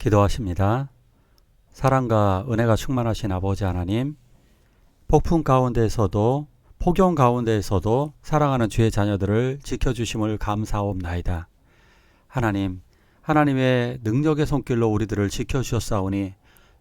기도하십니다. 사랑과 은혜가 충만하신 아버지 하나님, 폭풍 가운데에서도 폭염 가운데에서도 사랑하는 주의 자녀들을 지켜주심을 감사옵나이다. 하나님, 하나님의 능력의 손길로 우리들을 지켜주셨사오니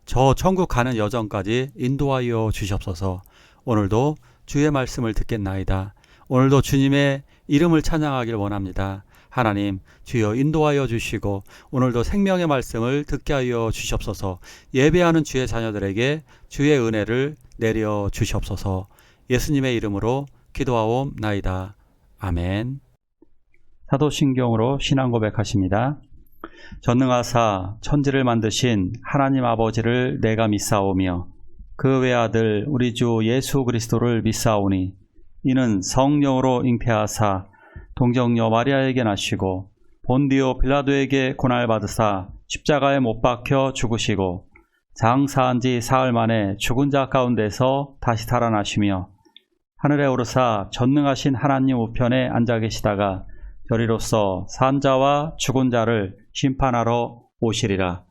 저 천국 가는 여정까지 인도하여 주시옵소서. 오늘도 주의 말씀을 듣겠나이다. 오늘도 주님의 이름을 찬양하길 원합니다. 하나님, 주여 인도하여 주시고 오늘도 생명의 말씀을 듣게 하여 주시옵소서. 예배하는 주의 자녀들에게 주의 은혜를 내려 주시옵소서. 예수님의 이름으로 기도하옵나이다. 아멘. 사도신경으로 신앙 고백하십니다. 전능하사 천지를 만드신 하나님 아버지를 내가 믿사오며 그 외아들 우리 주 예수 그리스도를 믿사오니 이는 성령으로 잉태하사 동정녀 마리아에게 나시고 본디오 빌라도에게 고난받으사 십자가에 못 박혀 죽으시고 장사한 지 사흘 만에 죽은 자 가운데서 다시 살아나시며 하늘에 오르사 전능하신 하나님 우편에 앉아 계시다가 저리로서 산 자와 죽은 자를 심판하러 오시리라.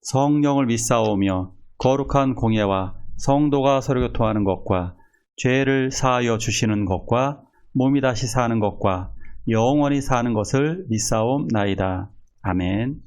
성령을 믿사오며 거룩한 공예와 성도가 서로 교통하는 것과 죄를 사하여 주시는 것과 몸이 다시 사는 것과 영원히 사는 것을 믿사옵나이다. 아멘.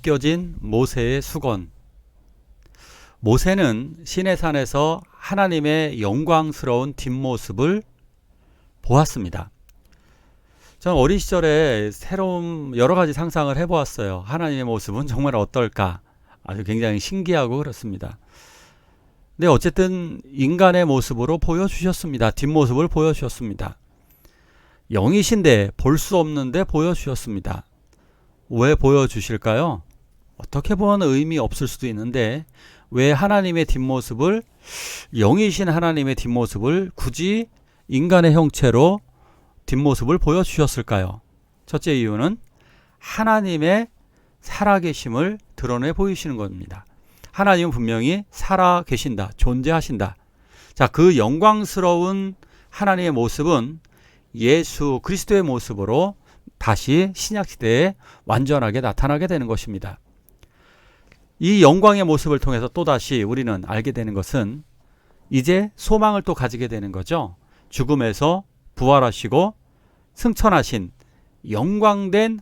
벗겨진 모세의 수건. 모세는 시내산에서 하나님의 영광스러운 뒷모습을 보았습니다. 저는 어린 시절에 새로운 여러 가지 상상을 해보았어요. 하나님의 모습은 정말 어떨까? 아주 굉장히 신기하고 그렇습니다. 근데 어쨌든 인간의 모습으로 보여주셨습니다. 뒷모습을 보여주셨습니다. 영이신데 볼 수 없는데 보여주셨습니다. 왜 보여주실까요? 어떻게 보면 의미 없을 수도 있는데 왜 하나님의 뒷모습을, 영이신 하나님의 뒷모습을 굳이 인간의 형체로 뒷모습을 보여주셨을까요? 첫째 이유는 하나님의 살아계심을 드러내 보이시는 겁니다. 하나님은 분명히 살아계신다, 존재하신다. 자, 그 영광스러운 하나님의 모습은 예수 그리스도의 모습으로 다시 신약시대에 완전하게 나타나게 되는 것입니다. 이 영광의 모습을 통해서 또다시 우리는 알게 되는 것은 이제 소망을 또 가지게 되는 거죠. 죽음에서 부활하시고 승천하신 영광된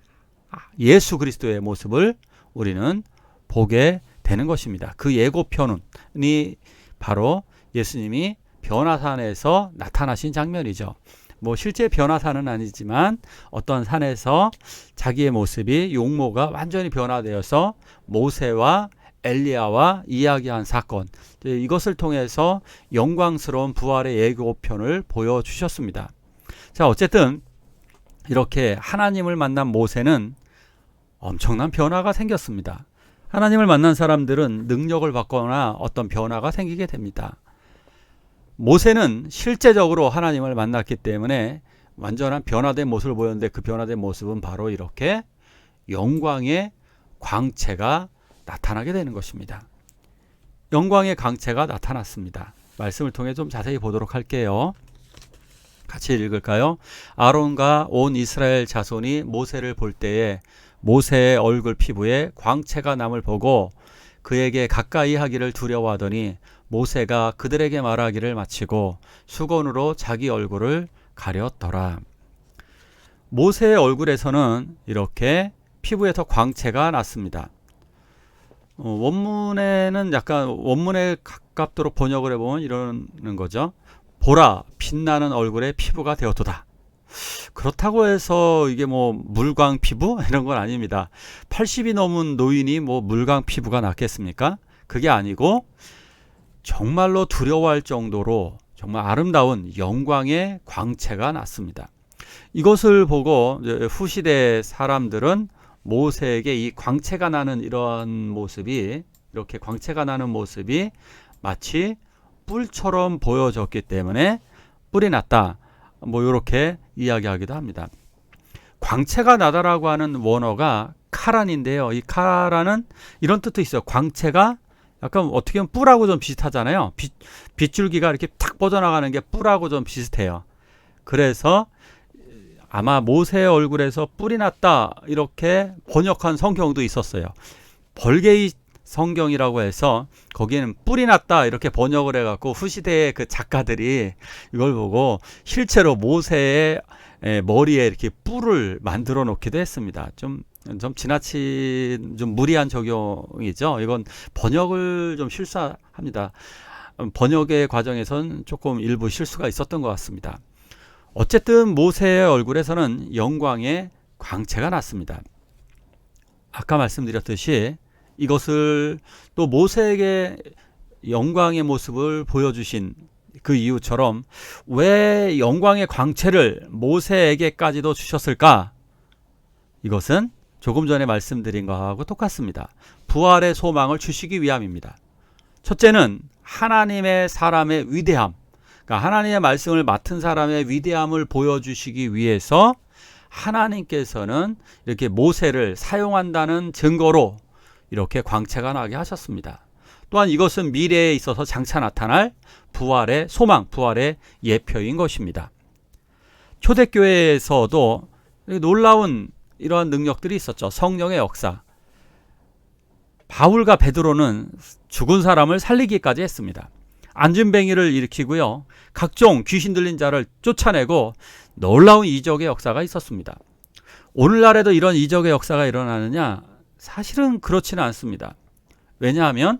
예수 그리스도의 모습을 우리는 보게 되는 것입니다. 그 예고편이 바로 예수님이 변화산에서 나타나신 장면이죠. 뭐 실제 변화산은 아니지만 어떤 산에서 자기의 모습이 용모가 완전히 변화되어서 모세와 엘리야와 이야기한 사건, 이것을 통해서 영광스러운 부활의 예고편을 보여주셨습니다. 자, 어쨌든 이렇게 하나님을 만난 모세는 엄청난 변화가 생겼습니다. 하나님을 만난 사람들은 능력을 받거나 어떤 변화가 생기게 됩니다. 모세는 실제적으로 하나님을 만났기 때문에 완전한 변화된 모습을 보였는데, 그 변화된 모습은 바로 이렇게 영광의 광채가 나타나게 되는 것입니다. 영광의 광채가 나타났습니다. 말씀을 통해 좀 자세히 보도록 할게요. 같이 읽을까요? 아론과 온 이스라엘 자손이 모세를 볼 때에 모세의 얼굴 피부에 광채가 남을 보고 그에게 가까이 하기를 두려워하더니 모세가 그들에게 말하기를 마치고 수건으로 자기 얼굴을 가렸더라. 모세의 얼굴에서는 이렇게 피부에서 광채가 났습니다. 원문에는 약간 원문에 가깝도록 번역을 해보면 이러는 거죠. 보라, 빛나는 얼굴에 피부가 되었도다. 그렇다고 해서 이게 뭐 물광 피부 이런 건 아닙니다. 80이 넘은 노인이 뭐 물광 피부가 낫겠습니까? 그게 아니고 정말로 두려워할 정도로 정말 아름다운 영광의 광채가 났습니다. 이것을 보고 후시대 사람들은 모세에게 이 광채가 나는 이런 모습이, 이렇게 광채가 나는 모습이 마치 뿔처럼 보여졌기 때문에 뿔이 났다, 뭐 이렇게 이야기하기도 합니다. 광채가 나다라고 하는 원어가 카란인데요. 이 카란은 이런 뜻도 있어요. 광채가 약간 어떻게 보면 뿔하고 좀 비슷하잖아요. 빗줄기가 이렇게 탁 뻗어나가는 게 뿔하고 좀 비슷해요. 그래서 아마 모세의 얼굴에서 뿔이 났다 이렇게 번역한 성경도 있었어요. 벌게이 성경이라고 해서 거기에는 뿔이 났다 이렇게 번역을 해갖고 후시대의 그 작가들이 이걸 보고 실제로 모세의 머리에 이렇게 뿔을 만들어 놓기도 했습니다. 좀 지나친, 좀 무리한 적용이죠. 이건 번역을 좀 실수합니다. 번역의 과정에선 조금 일부 실수가 있었던 것 같습니다. 어쨌든 모세의 얼굴에서는 영광의 광채가 났습니다. 아까 말씀드렸듯이 이것을 또 모세에게 영광의 모습을 보여주신 그 이유처럼 왜 영광의 광채를 모세에게까지도 주셨을까? 이것은 조금 전에 말씀드린 것하고 똑같습니다. 부활의 소망을 주시기 위함입니다. 첫째는 하나님의 사람의 위대함, 그러니까 하나님의 말씀을 맡은 사람의 위대함을 보여주시기 위해서 하나님께서는 이렇게 모세를 사용한다는 증거로 이렇게 광채가 나게 하셨습니다. 또한 이것은 미래에 있어서 장차 나타날 부활의 소망, 부활의 예표인 것입니다. 초대교회에서도 놀라운 이러한 능력들이 있었죠. 성령의 역사. 바울과 베드로는 죽은 사람을 살리기까지 했습니다. 안진뱅이를 일으키고요, 각종 귀신 들린 자를 쫓아내고 놀라운 이적의 역사가 있었습니다. 오늘날에도 이런 이적의 역사가 일어나느냐? 사실은 그렇지는 않습니다. 왜냐하면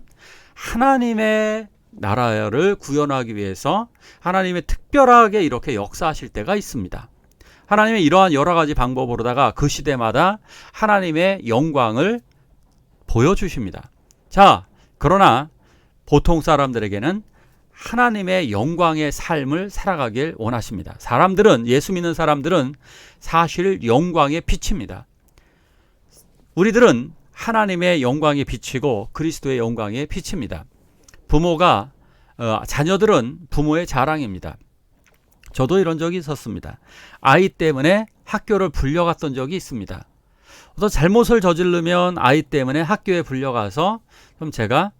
하나님의 나라를 구현하기 위해서 하나님의 특별하게 이렇게 역사하실 때가 있습니다. 하나님의 이러한 여러 가지 방법으로다가 그 시대마다 하나님의 영광을 보여주십니다. 자, 그러나 보통 사람들에게는 하나님의 영광의 삶을 살아가길 원하십니다. 사람들은, 예수 믿는 사람들은 사실 영광의 빛입니다. 우리들은 하나님의 영광에 비치고 그리스도의 영광에 비칩니다. 자녀들은 부모의 자랑입니다. 저도 이런 적이 있었습니다. 아이 때문에 학교를 불려갔던 적이 있습니다. 어떤 잘못을 저지르면 아이 때문에 학교에 불려가서 그럼 제가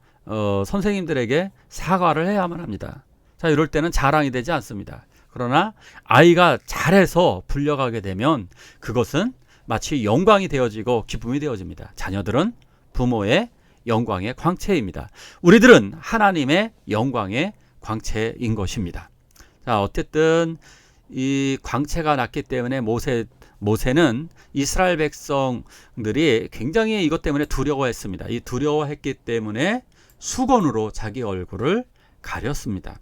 선생님들에게 사과를 해야만 합니다. 자, 이럴 때는 자랑이 되지 않습니다. 그러나 아이가 잘해서 불려가게 되면 그것은 마치 영광이 되어지고 기쁨이 되어집니다. 자녀들은 부모의 영광의 광채입니다. 우리들은 하나님의 영광의 광채인 것입니다. 자, 어쨌든 이 광채가 났기 때문에 모세는 이스라엘 백성들이 굉장히 이것 때문에 두려워했습니다. 이 두려워했기 때문에 수건으로 자기 얼굴을 가렸습니다.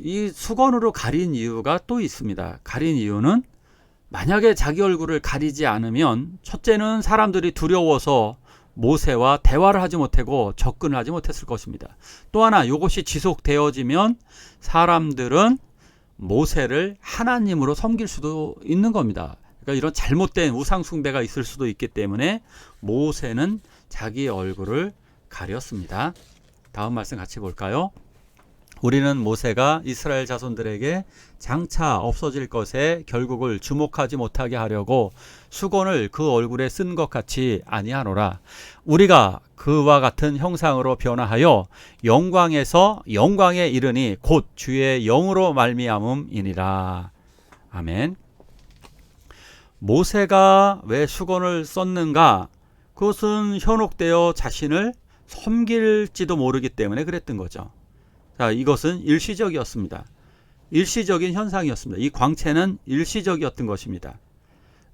이 수건으로 가린 이유가 또 있습니다. 가린 이유는 만약에 자기 얼굴을 가리지 않으면 첫째는 사람들이 두려워서 모세와 대화를 하지 못하고 접근을 하지 못했을 것입니다. 또 하나 이것이 지속되어지면 사람들은 모세를 하나님으로 섬길 수도 있는 겁니다. 그러니까 이런 잘못된 우상 숭배가 있을 수도 있기 때문에 모세는 자기 얼굴을 가렸습니다. 다음 말씀 같이 볼까요? 우리는 모세가 이스라엘 자손들에게 장차 없어질 것에 결국을 주목하지 못하게 하려고 수건을 그 얼굴에 쓴 것 같이 아니하노라. 우리가 그와 같은 형상으로 변화하여 영광에서 영광에 이르니 곧 주의 영으로 말미암음이니라. 아멘. 모세가 왜 수건을 썼는가? 그것은 현혹되어 자신을 섬길지도 모르기 때문에 그랬던 거죠. 자, 이것은 일시적이었습니다. 일시적인 현상이었습니다. 이 광채는 일시적이었던 것입니다.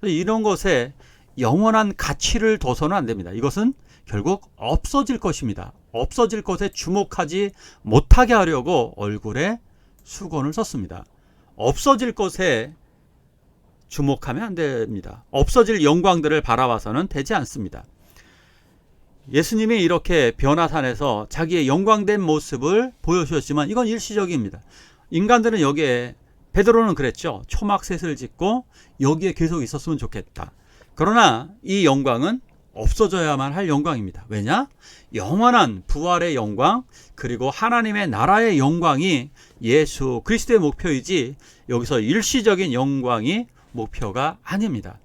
이런 것에 영원한 가치를 둬서는 안 됩니다. 이것은 결국 없어질 것입니다. 없어질 것에 주목하지 못하게 하려고 얼굴에 수건을 썼습니다. 없어질 것에 주목하면 안 됩니다. 없어질 영광들을 바라봐서는 되지 않습니다. 예수님이 이렇게 변화산에서 자기의 영광된 모습을 보여주셨지만 이건 일시적입니다. 인간들은 여기에, 베드로는 그랬죠. 초막셋을 짓고 여기에 계속 있었으면 좋겠다. 그러나 이 영광은 없어져야만 할 영광입니다. 왜냐? 영원한 부활의 영광, 그리고 하나님의 나라의 영광이 예수 그리스도의 목표이지 여기서 일시적인 영광이 목표가 아닙니다.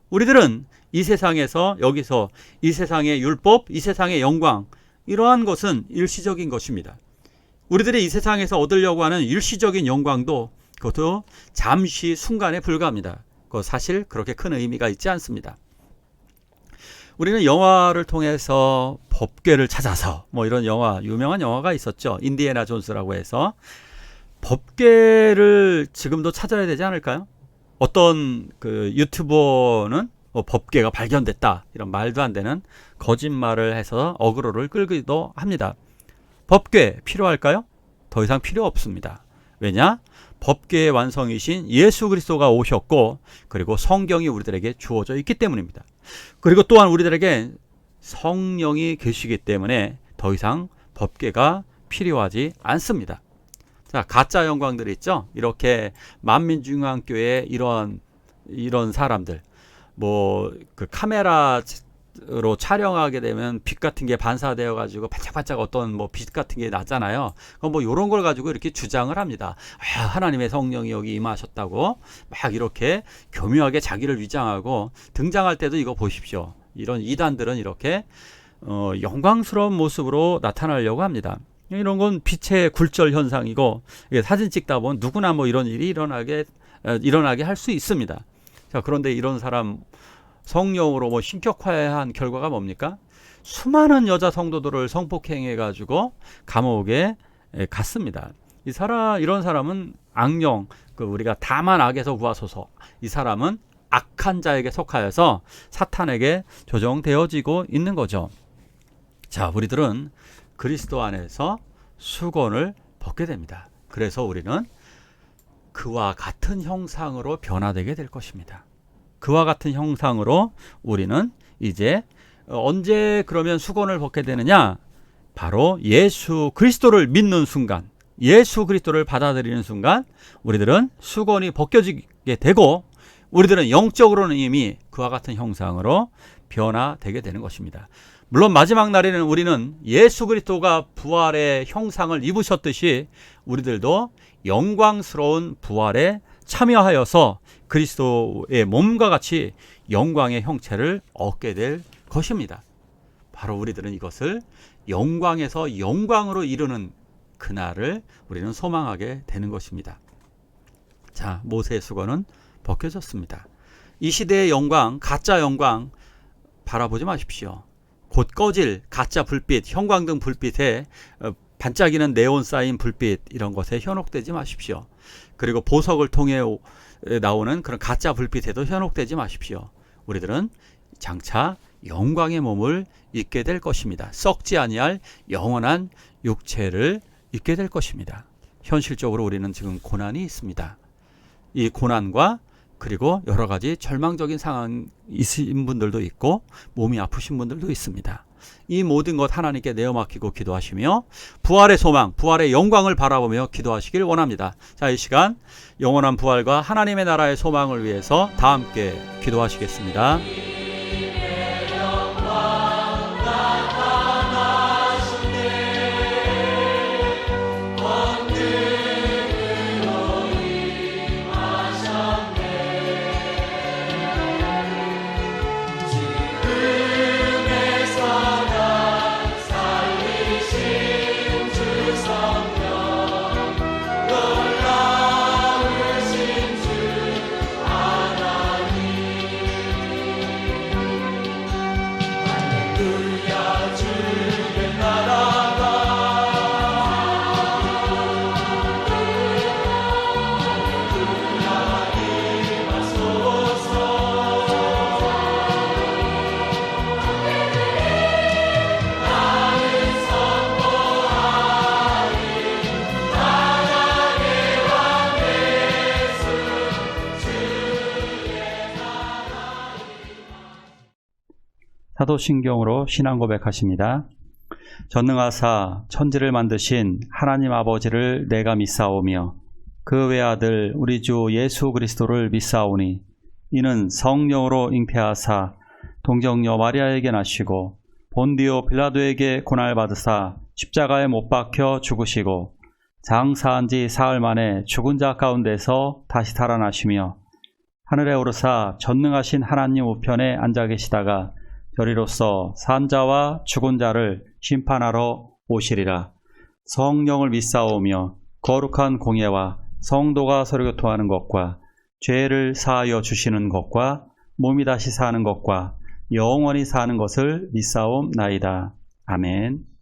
우리들은 이 세상에서, 여기서 이 세상의 율법, 이 세상의 영광, 이러한 것은 일시적인 것입니다. 우리들이 이 세상에서 얻으려고 하는 일시적인 영광도 그것도 잠시 순간에 불과합니다. 그거 사실 그렇게 큰 의미가 있지 않습니다. 우리는 영화를 통해서 법궤를 찾아서, 뭐 이런 영화, 유명한 영화가 있었죠. 인디애나 존스라고 해서. 법궤를 지금도 찾아야 되지 않을까요? 어떤 그 유튜버는 법궤가 발견됐다, 이런 말도 안 되는 거짓말을 해서 어그로를 끌기도 합니다. 법궤 필요할까요? 더 이상 필요 없습니다. 왜냐? 법궤의 완성이신 예수 그리스도가 오셨고, 그리고 성경이 우리들에게 주어져 있기 때문입니다. 그리고 또한 우리들에게 성령이 계시기 때문에 더 이상 법궤가 필요하지 않습니다. 자, 가짜 영광들 있죠? 이렇게 만민중앙교회 이런 사람들, 뭐 그 카메라로 촬영하게 되면 빛 같은 게 반사되어 가지고 반짝반짝 어떤 뭐 빛 같은 게 나잖아요. 그럼 뭐 이런 걸 가지고 이렇게 주장을 합니다. 하나님의 성령이 여기 임하셨다고 막 이렇게 교묘하게 자기를 위장하고 등장할 때도 이거 보십시오. 이런 이단들은 이렇게 영광스러운 모습으로 나타나려고 합니다. 이런 건 빛의 굴절 현상이고, 사진 찍다 보면 누구나 뭐 이런 일이 일어나게 할 수 있습니다. 자, 그런데 이런 사람 성령으로 뭐 신격화한 결과가 뭡니까? 수많은 여자 성도들을 성폭행해 가지고 감옥에 갔습니다. 이런 사람은 악령, 우리가 다만 악에서 구하소서, 이 사람은 악한 자에게 속하여서 사탄에게 조종되어지고 있는 거죠. 자, 우리들은 그리스도 안에서 수건을 벗게 됩니다. 그래서 우리는 그와 같은 형상으로 변화되게 될 것입니다. 그와 같은 형상으로 우리는 이제 언제 그러면 수건을 벗게 되느냐? 바로 예수 그리스도를 믿는 순간, 예수 그리스도를 받아들이는 순간 우리들은 수건이 벗겨지게 되고, 우리들은 영적으로는 이미 그와 같은 형상으로 변화되게 되는 것입니다. 물론 마지막 날에는 우리는 예수 그리스도가 부활의 형상을 입으셨듯이 우리들도 영광스러운 부활에 참여하여서 그리스도의 몸과 같이 영광의 형체를 얻게 될 것입니다. 바로 우리들은 이것을 영광에서 영광으로 이르는 그날을 우리는 소망하게 되는 것입니다. 자, 모세의 수건은 벗겨졌습니다. 이 시대의 영광, 가짜 영광 바라보지 마십시오. 곧 꺼질 가짜 불빛, 형광등 불빛에 반짝이는 네온 사인 불빛, 이런 것에 현혹되지 마십시오. 그리고 보석을 통해 나오는 그런 가짜 불빛에도 현혹되지 마십시오. 우리들은 장차 영광의 몸을 입게 될 것입니다. 썩지 아니할 영원한 육체를 입게 될 것입니다. 현실적으로 우리는 지금 고난이 있습니다. 이 고난과 그리고 여러 가지 절망적인 상황이 있으신 분들도 있고 몸이 아프신 분들도 있습니다. 이 모든 것 하나님께 내어맡기고 기도하시며 부활의 소망, 부활의 영광을 바라보며 기도하시길 원합니다. 자, 이 시간 영원한 부활과 하나님의 나라의 소망을 위해서 다 함께 기도하시겠습니다. 사도신경으로 신앙 고백하십니다. 전능하사 천지를 만드신 하나님 아버지를 내가 믿사오며 그 외아들 우리 주 예수 그리스도를 믿사오니 이는 성령으로 잉태하사 동정녀 마리아에게 나시고 본디오 빌라도에게 고난받으사 십자가에 못 박혀 죽으시고 장사한 지 사흘 만에 죽은 자 가운데서 다시 살아나시며 하늘에 오르사 전능하신 하나님 우편에 앉아 계시다가 저리로서 산 자와 죽은 자를 심판하러 오시리라. 성령을 믿사오며 거룩한 공예와 성도가 서로 교통하는 것과 죄를 사하여 주시는 것과 몸이 다시 사는 것과 영원히 사는 것을 믿사옵나이다. 아멘.